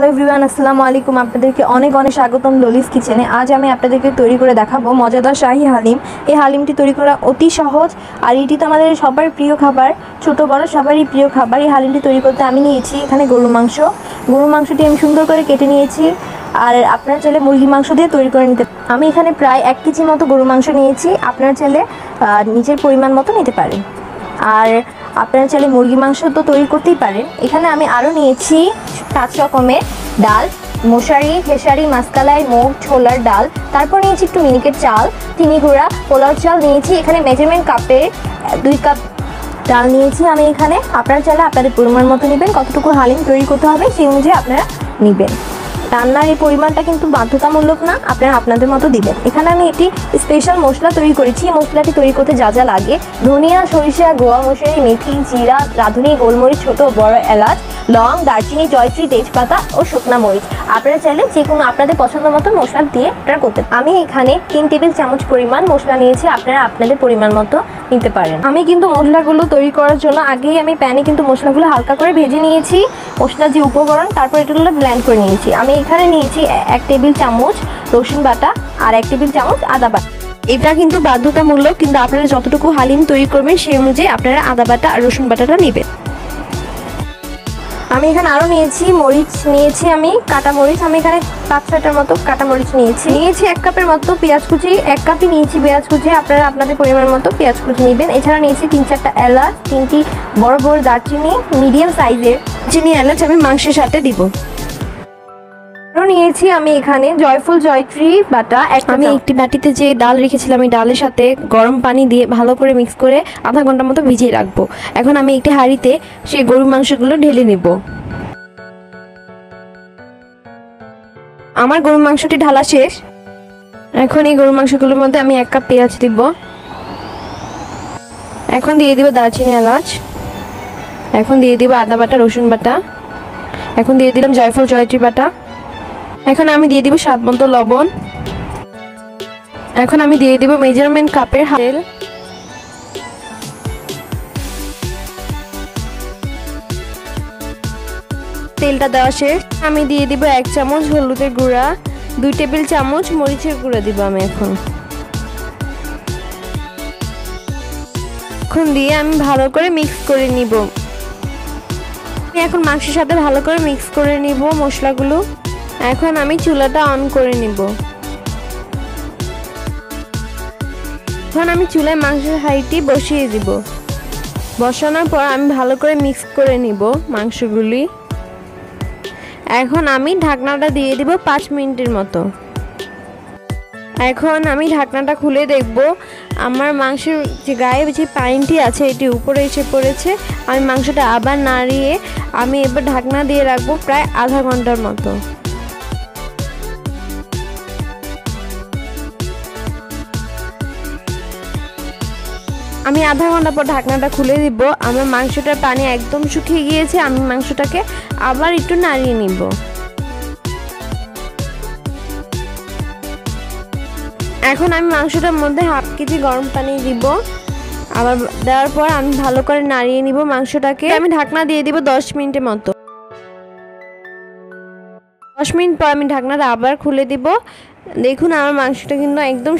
Hello everyone, আসসালামু আলাইকুম। আপনাদেরকে অনেক অনেক স্বাগতম ললিস কিচেনে। আজ আমি আপনাদেরকে তৈরি করে দেখাবো মজাদার শাহী হালিম। এই হালিমটি তৈরি করা অতি সহজ, আর এটি তো আমাদের সবার প্রিয় খাবার, ছোট বড় সবারই প্রিয় খাবার। এই হালিমটি তৈরি করতে আমি নিয়েছি এখানে গরুর মাংসটি আমি সুন্দর করে কেটে নিয়েছি। আর আপনারা চাইলে মুরগি মাংস দিয়ে তৈরি করে নিতে। আমি এখানে প্রায় 1 কেজি মতো গরুর মাংস নিয়েছি। আপনারা চাইলে নিজের পরিমাণ মতো নিতে পারেন। আর আপনারা চাইলে মুরগি মাংস তো তৈরি করতেই পারেন। এখানে আমি আরও নিয়েছি 5 রকমের ডাল, মশারি, খেসারি, মাসকালাই, মুগ, ছোলার ডাল। তারপর নিয়েছি একটু মিনিকেট চাল, চিনি গুঁড়া, পোলাও চাল নিয়েছি। এখানে মেজারমেন্ট কাপে 2 কাপ ডাল নিয়েছি আমি এখানে। আপনারা চাইলে আপনাদের পরিমাণ মতো নেবেন, কতটুকু হালিম তৈরি করতে হবে সেই অনুযায়ী আপনারা নেবেন। রান্নার এই পরিমাণটা কিন্তু বাধ্যতামূলক না, আপনারা আপনাদের মতো দিবেন। এখানে আমি একটি স্পেশাল মশলা তৈরি করেছি। এই মশলাটি তৈরি করতে যা যা লাগে: ধনিয়া, সরিষা, গোয়া মশারি, মেথি, জিরা, রাঁধুনি, গোলমরিচ, ছোট বড় এলাচ, লং, দারচিনি, জয়ত্রী, তেজপাতা ও শুকনা মরিচ। আপনারা চাইলে যে কোনো আপনাদের পছন্দ মতো মশলা দিয়ে আপনারা করতে। আমি এখানে 3 টেবিল চামচ পরিমাণ মশলা নিয়েছি, আপনারা আপনাদের পরিমাণ মতো নিতে পারেন। আমি কিন্তু মশলাগুলো তৈরি করার জন্য আগেই আমি প্যানে কিন্তু মশলাগুলো হালকা করে ভেজে নিয়েছি। মশলার যে উপকরণ, তারপর এগুলো ব্লেন্ড করে নিয়েছি। আমি এখানে নিয়েছি 1 টেবিল চামচ রসুন বাটা আর 1 টেবিল চামচ আদা বাটা। এটা কিন্তু বাধ্যতামূলক, কিন্তু আপনারা যতটুকু হালিম তৈরি করবেন সেই অনুযায়ী আপনারা আদা বাটা আর রসুন বাটাটা নেবেন। আমি এখানে আরও নিয়েছি মরিচ, নিয়েছি আমি কাটা মরিচ। আমি এখানে 5-6টার মতো কাটা মরিচ নিয়েছি। 1 কাপের মতো পেঁয়াজ কুচি, 1 কাপই নিয়েছি পেঁয়াজ কুচি। আপনারা আপনাদের পরিমাণ মতো পেঁয়াজ কুচি নেবেন। এছাড়া নিয়েছি 3-4টা এলাচ, 3টি বড় বড় দারচিনি, মিডিয়াম সাইজের চিনি এলাচ আমি মাংসের সাথে দিব। নিয়েছি আমি এখানে জয়ফল, জয়ত্রী বাটা। আমি একটি বাটিতে যে ডাল রেখেছিলাম এই ডালের সাথে গরম পানি দিয়ে ভালো করে মিক্স করে আধা ঘন্টার মতো ভিজিয়ে রাখবো। এখন আমি একটি হাঁড়িতে সেই গরুর মাংসগুলো ঢেলে নেব। আমার গরুর মাংসটি ঢালা শেষ। এখন এই গরুর মাংসগুলোর মধ্যে আমি 1 কাপ পেঁয়াজ দিব। এখন দিয়ে দিব দারচিনি, এলাচ। এখন দিয়ে দিব আদা বাটা, রসুন বাটা। এখন দিয়ে দিলাম জয়ফল, জয়ত্রী বাটা। এখন আমি দিয়ে দিব স্বাদ মতো লবণ। এখন আমি দিয়ে দিব মেজারমেন্ট কাপের তেল। তেলটা দেওয়া শেষ। আমি দিয়ে দিব 1 চামচ হলুদের গুঁড়া, 2 টেবিল চামচ মরিচের গুঁড়া দিব আমি এখন দিয়ে আমি ভালো করে মিক্স করে নিব। আমি এখন মাংসের সাথে ভালো করে মিক্স করে নিব মশলাগুলো। এখন আমি চুলাটা অন করে নিব। এখন আমি চুলায় মাংসের হাঁড়িটি বসিয়ে দিব। বসানোর পর আমি ভালো করে মিক্স করে নিব মাংসগুলি। এখন আমি ঢাকনাটা দিয়ে দিব 5 মিনিটের মতো। এখন আমি ঢাকনাটা খুলে দেখব আমার মাংসের যে গায়ে যে পানিটি আছে এটি উপরে এসে পড়েছে। আমি মাংসটা আবার নাড়িয়ে আমি এবার ঢাকনা দিয়ে রাখবো প্রায় আধা ঘন্টার মতো। আমি আধা ঘন্টা পর ঢাকনাটা খুলে দিব। আমার মাংসটার পানি একদম শুকিয়ে গিয়েছে। আমি মাংসটাকে আবার একটু নাড়িয়ে নিব। এখন আমি মাংসটার মধ্যে 1/2 কেজি গরম পানি দিব। আবার দেওয়ার পর আমি ভালো করে নাড়িয়ে নিব মাংসটাকে। আমি ঢাকনা দিয়ে দিব 10 মিনিটের মতো। 10 মিনিট পর আমি ঢাকনাটা আবার খুলে দিব। দেখুন আমার মাংসটা কিন্তু একদম